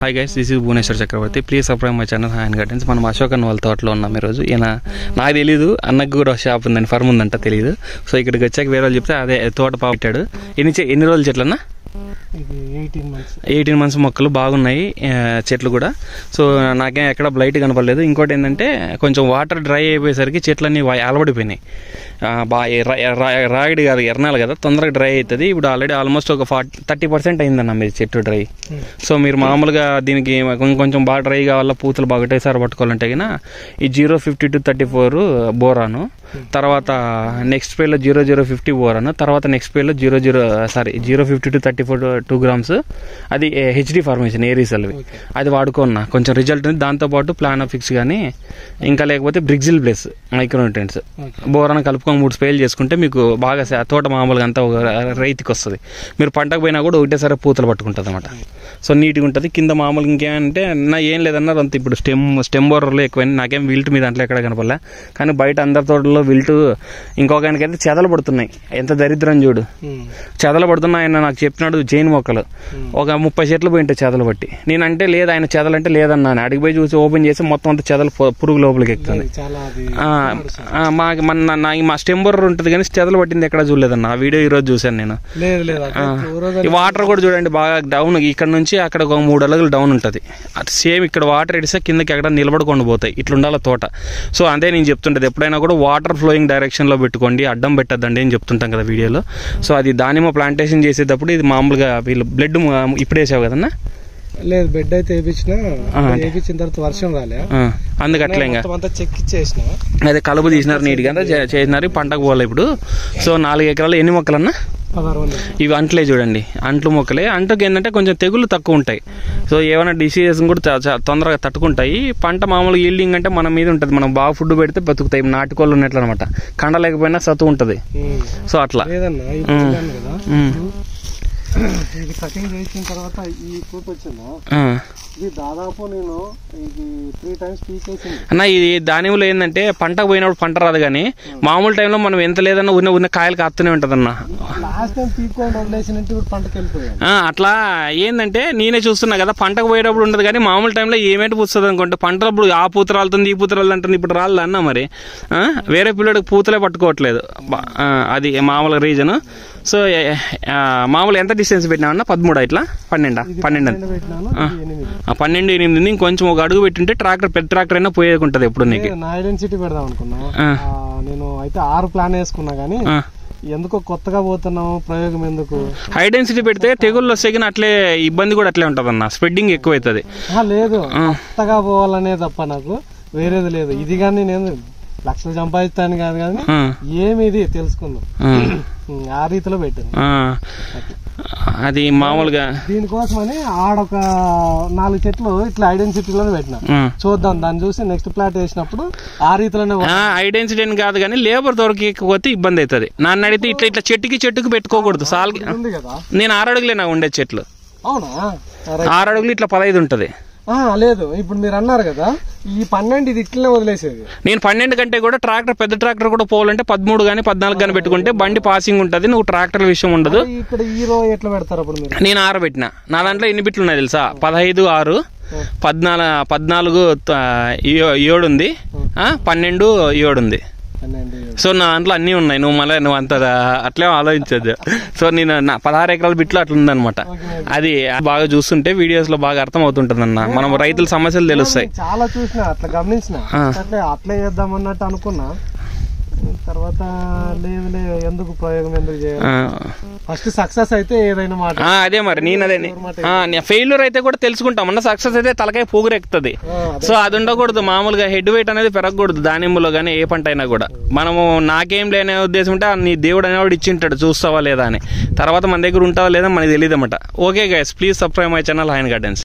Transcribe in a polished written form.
Hi guys, this is Bhuvaneswar Chakravarthi. Please subscribe my channel hi gardens. మనం అశోక్ అన్న వాళ్ళ తోటలో ఉన్నాం ఈరోజు. ఈయన నాకు తెలీదు, అన్నకు కూడా షాప్ ఉందని ఫర్మ్ ఉందంట తెలియదు. సో ఇక్కడికి వచ్చాక వేరే వాళ్ళు చెప్తే అదే తోట పెట్టాడు. ఎన్ని రోజులు చెట్లన్నా? 18 months మొక్కలు బాగున్నాయి చెట్లు కూడా. సో నాకేం ఎక్కడ బ్లైట్ కనపడలేదు. ఇంకోటి ఏంటంటే కొంచెం వాటర్ డ్రై అయిపోయేసరికి చెట్లన్నీ అలవడిపోయినాయి. రాగిడి కాదు, ఎర్నాలి కదా, తొందరగా డ్రై అవుతుంది. ఇప్పుడు ఆల్రెడీ ఆల్మోస్ట్ ఒక 30% అయిందన్న మీరు చెట్టు డ్రై. సో మీరు మామూలుగా దీనికి కొంచెం బాగా డ్రై కావాలా, పూతలు బాగా ఒకటేసారి పట్టుకోవాలంటే కినా ఈ 05234 బోరాను, తర్వాత నెక్స్ట్ పేలో 0050 బోరాను, తర్వాత నెక్స్ట్ పేలో 05234 2 grams అది హెచ్డి ఫార్మేషన్ ఏరీసల్వి, అది వాడుకున్నా కొంచెం రిజల్ట్ ఉంది. దాంతోపాటు ప్లానోఫిక్స్ కానీ ఇంకా లేకపోతే బ్రిగ్జిల్ ప్లస్ మైక్రోన్యూట్రియన్స్ బోరాన్ కలుపుకొని 3 స్ప్రేలు చేసుకుంటే మీకు బాగా తోట మామూలుగా అంతా ఒక రైతుకి వస్తుంది. మీరు పంటకు పోయినా కూడా ఒకటేసారి పూతలు పట్టుకుంటుంది అనమాట. సో నీట్గా ఉంటుంది. కింద మామూలుగా ఇంకేమంటే నా ఏం లేదన్నారు అంత. ఇప్పుడు స్టెమ్ బోర్రర్లో ఎక్కువైనా నాకేం విల్ట్ మీద దాంట్లో ఎక్కడ కనపడలే. కానీ బయట అందరి తోటల్లో విల్ట్, ఇంకొకరికైతే చెదలు పడుతున్నాయి. ఎంత దరిద్రం చూడు, చెదలు పడుతున్నాయి. ఆయన నాకు చెప్పినాడు జైన్ మొక్కలు ఒక 30 చెట్లు పోయింటే చెదలు పట్టి. నేనంటే లేదు, ఆయన చెదలు అంటే లేదన్నాను. అడిగి పోయి చూసి ఓపెన్ చేసి మొత్తం అంతా చెదలు పురుగు లోపలికి ఎక్కుతుంది. మా స్టెమ్ బోర్రర్ ఉంటుంది కానీ చెదలు పట్టింది ఎక్కడ చూడలేదన్న. ఆ వీడియో ఈరోజు చూశాను నేను. ఈ వాటర్ కూడా చూడండి బాగా డౌన్, ఇక్కడ నుంచి అక్కడ ఒక 3 అడుగులు డౌన్ ఉంటుంది. సేమ్ ఇక్కడ వాటర్ ఎడిస్తే కిందకి ఎక్కడ నిలబడుకొని పోతాయి. ఇట్లా ఉండాలి తోట. సో అదే నేను చెప్తుంటది, ఎప్పుడైనా కూడా వాటర్ ఫ్లోయింగ్ డైరెక్షన్లో పెట్టుకోండి, అడ్డం పెట్టద్దండి అని చెప్తుంటాం కదా వీడియోలో. సో అది దానిమ్మ ప్లాంటేషన్ చేసేటప్పుడు ఇది మామూలుగా వీళ్ళు బ్లడ్ ఇప్పుడు వేసావు కదన్నా? లేదు, బెడ్ అయితే వేయించిన తర్వాత వర్షం రాలే, అందుకు అట్లా ఇంకా చెక్కిచ్చేసిన అదే కలుపు తీసినారు, నీట్గా చేసినారు. పంటకు పోవాలి ఇప్పుడు. సో 4 ఎకరాలు ఎన్ని మొక్కలన్నా? ఇవి అంట్లే చూడండి, అంట్లు మొక్కలే. అంటుకు ఏంటంటే కొంచెం తెగులు తక్కువ ఉంటాయి. సో ఏమైనా డిసీజెస్ కూడా తొందరగా తట్టుకుంటాయి. పంట మామూలుగా ఈల్డింగ్ అంటే మన మీద ఉంటుంది. మనం బాగా ఫుడ్ పెడితే బతుకుతాయి. నాటుకోళ్ళు ఉన్నట్లు అనమాట. కండ లేకపోయినా సత్తు ఉంటుంది. సో అట్లా ఇది కటింగ్ చేసిన తర్వాత ఈ ఫ్రూట్ వచ్చిందా, ఇది దాదాపు నేను ఇది 3 times పీకేసింది అన్న. ఇది దానిలో ఏంటంటే పంటకు పోయినప్పుడు పంట రాదు, కానీ మామూలు టైంలో మనం ఎంత లేదన్నా ఉన్న కాయలు కాస్తూనే ఉంటుంది అన్న. లాస్ట్ టైం పీక్కొని వదిలేసినట్టు ఇప్పుడు పంటకు వెళ్ళిపోయాను. అట్లా ఏంటంటే నేనే చూస్తున్నా కదా, పంటకు పోయేటప్పుడు ఉండదు కానీ మామూలు టైంలో ఏమేంటి పూస్తుంది అనుకుంటే పంటప్పుడు ఆ పూత రాలుతుంది, ఈ పూత రాలు అంటుంది. ఇప్పుడు రాళ్ళు అన్న మరి వేరే పిల్లడికి పూతలే పట్టుకోవట్లేదు. అది మామూలుగా రీజన్. సో మామూలు ఎంత డిస్టెన్స్ పెట్టినామన్నా? 13 ఇట్లా 12 8 ఇంకొంచెం ఒక అడుగు పెట్టింటే ట్రాక్టర్, పెద్ద ట్రాక్టర్ అయినా పోయేకుంటది. ఎప్పుడు నీకు ఐడెన్సిటీ పెడదాం అనుకున్నా. నేను అయితే 6 ప్లాన్ వేసుకున్నా కానీ ఎందుకో కొత్తగా పోతున్నావు, ప్రయోగం ఎందుకు. హై డెన్సిటీ పెడితే తెగుళ్ళు వస్తే కానీ అట్లే ఇబ్బంది కూడా అట్లే ఉంటది అన్న, స్ప్రెడ్డింగ్ ఎక్కువ అవుతుంది. లేదు, కొత్తగా పోవాలనే తప్ప నాకు వేరేది లేదు. ఇది కానీ నేను లక్షలు సంపాదిస్తాను కాదు కానీ ఏమి ఇది తెలుసుకుందాం, ఆ రీతిలో పెట్టాను. అది మామూలుగా దీనికోసమని ఆడొక 4 చెట్లు ఇట్లా ఐడెన్సిటీలోనే పెట్టినా, చూద్దాం దాన్ని చూసి నెక్స్ట్ ప్లాట్ వేసినప్పుడు ఆ రీతిలోనే. ఐడెన్సిటీ అని కాదు కానీ లేబర్ దొరకకపోతే ఇబ్బంది అవుతుంది. నన్ను అడిగితే ఇట్లా ఇట్లా చెట్టుకి పెట్టుకోకూడదు. సాల్ నేను 6 అడుగులే నాకు ఉండే చెట్లు. అవునా? 6 అడుగులు ఇట్లా 15 ఉంటది. లేదు, ఇప్పుడు మీరు అన్నారు కదా ఈ 12 ఇది ఇట్లనే వదిలేసేది. నేను 12 కంటే కూడా ట్రాక్టర్, పెద్ద ట్రాక్టర్ కూడా పోవాలంటే 13 కానీ 14 కానీ పెట్టుకుంటే బండి పాసింగ్ ఉంటుంది. నువ్వు ట్రాక్టర్ విషయం ఉండదు. ఇక్కడ ఈ రో ఎట్లా పెడతారు అప్పుడు మీరు? నేను 6 పెట్టినా. నా దాంట్లో ఎన్ని బిట్లు ఉన్నాయి తెలుసా? 15 6 14 7 ఉంది, 12 7 ఉంది. సో నా దాంట్లో అన్నీ ఉన్నాయి. నువ్వు అంత అట్లే ఆలోచించద్దు. సో నేను 16 ఎకరాల బిట్లు అట్లా ఉందనమాట. అది బాగా చూస్తుంటే వీడియోస్ లో బాగా అర్థం అవుతుంటది అన్న. మనం రైతుల సమస్యలు తెలుస్తాయి. చాలా చూసినా, అట్లా గమనించిన, అట్లే చేద్దాం అన్నట్టు అనుకున్నా. తర్వాత లేదు ఎందుకు ప్రయోగం ఎందుకు చేయాలి, ఫస్ట్ సక్సెస్ అయితే ఏదైనా మాట. అదే మరి నేను అదే ఫెయిల్యూర్ అయితే కూడా తెలుసుకుంటామన్న, సక్సెస్ అయితే తలకాయ పోగురెక్కుతుంది. సో అది ఉండకూడదు. మామూలుగా హెడ్ వెయిట్ అనేది పెరగకూడదు దానిమ్మలో కానీ ఏ పంట అయినా కూడా. మనము నాకేం లేని ఉద్దేశం ఉంటే నీ దేవుడు అనేవాడు ఇచ్చింటాడు, చూస్తావా లేదా అని. తర్వాత మన దగ్గర ఉంటావా లేదా మనకి తెలియదు అన్నమాట. Okay guys, please subscribe my channel hi gardens.